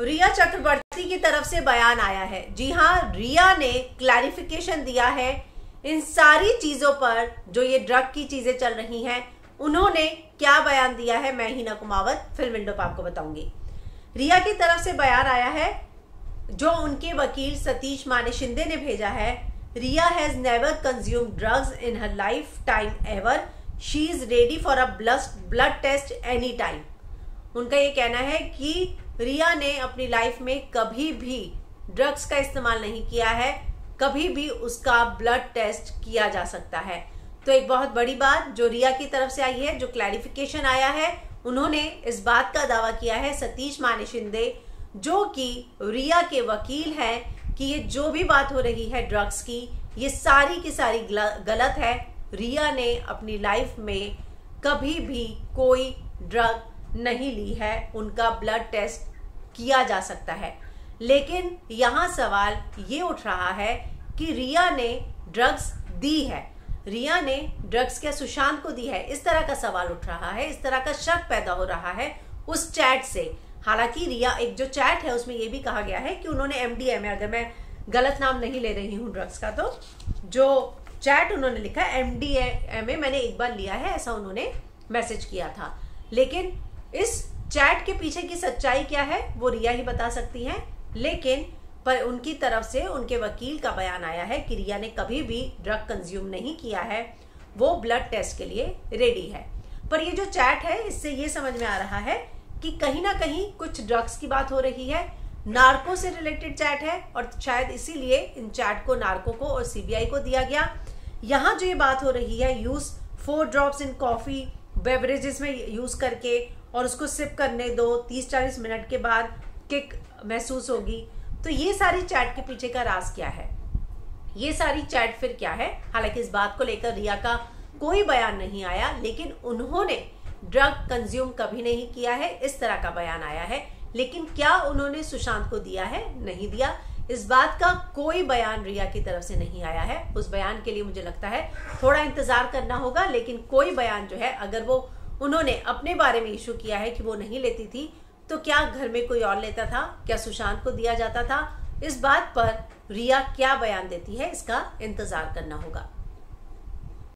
रिया चक्रवर्ती की तरफ से बयान आया है। जी हाँ, रिया ने क्लैरिफिकेशन दिया है इन सारी चीजों पर जो ये ड्रग की चीजें चल रही हैं। उन्होंने क्या बयान दिया है मैं हीना कुमावत फिल्म विंडो पर आपको बताऊंगी। रिया की तरफ से बयान आया है जो उनके वकील सतीश माने शिंदे ने भेजा है। Rhea has never consumed drugs in her life time ever, she is ready for a blood test any time. उनका ये कहना है कि रिया ने अपनी लाइफ में कभी भी ड्रग्स का इस्तेमाल नहीं किया है, कभी भी उसका ब्लड टेस्ट किया जा सकता है। तो एक बहुत बड़ी बात जो रिया की तरफ से आई है, जो क्लैरिफिकेशन आया है, उन्होंने इस बात का दावा किया है सतीश माने शिंदे जो कि रिया के वकील हैं कि ये जो भी बात हो रही है ड्रग्स की, ये सारी की सारी गलत है। रिया ने अपनी लाइफ में कभी भी कोई ड्रग नहीं ली है, उनका ब्लड टेस्ट किया जा सकता है। लेकिन यहाँ सवाल ये उठ रहा है कि रिया ने ड्रग्स दी है, रिया ने ड्रग्स क्या सुशांत को दी है, इस तरह का सवाल उठ रहा है, इस तरह का शक पैदा हो रहा है उस चैट से। हालांकि रिया एक जो चैट है उसमें ये भी कहा गया है कि उन्होंने MDMA, अगर मैं गलत नाम नहीं ले रही हूँ ड्रग्स का, तो जो चैट उन्होंने लिखा है MDMA मैंने एक बार लिया है, ऐसा उन्होंने मैसेज किया था। लेकिन इस चैट के पीछे की सच्चाई क्या है वो रिया ही बता सकती हैं। लेकिन पर उनकी तरफ से उनके वकील का बयान आया है कि रिया ने कभी भी ड्रग कंज्यूम नहीं किया है, वो ब्लड टेस्ट के लिए रेडी है। पर ये जो चैट है इससे ये समझ में आ रहा है कि कहीं ना कहीं कुछ ड्रग्स की बात हो रही है, नार्को से रिलेटेड चैट है और शायद इसीलिए इन चैट को नार्को को और CBI को दिया गया। यहाँ जो ये बात हो रही है use 4 drops in coffee beverages में यूज करके और उसको सिप करने दो, 30-40 मिनट के बाद किक महसूस होगी, तो ये सारी चैट के पीछे का राज क्या है, ये सारी चैट फिर क्या है। हालांकि इस बात को लेकर रिया का कोई बयान नहीं आया, लेकिन उन्होंने ड्रग कंज्यूम कभी नहीं किया है, इस तरह का बयान आया है। लेकिन क्या उन्होंने सुशांत को दिया है, नहीं दिया, इस बात का कोई बयान रिया की तरफ से नहीं आया है। उस बयान के लिए मुझे लगता है थोड़ा इंतजार करना होगा। लेकिन कोई बयान जो है, अगर वो उन्होंने अपने बारे में इशू किया है कि वो नहीं लेती थी, तो क्या घर में कोई और लेता था, क्या सुशांत को दिया जाता था, इस बात पर रिया क्या बयान देती है इसका इंतजार करना होगा।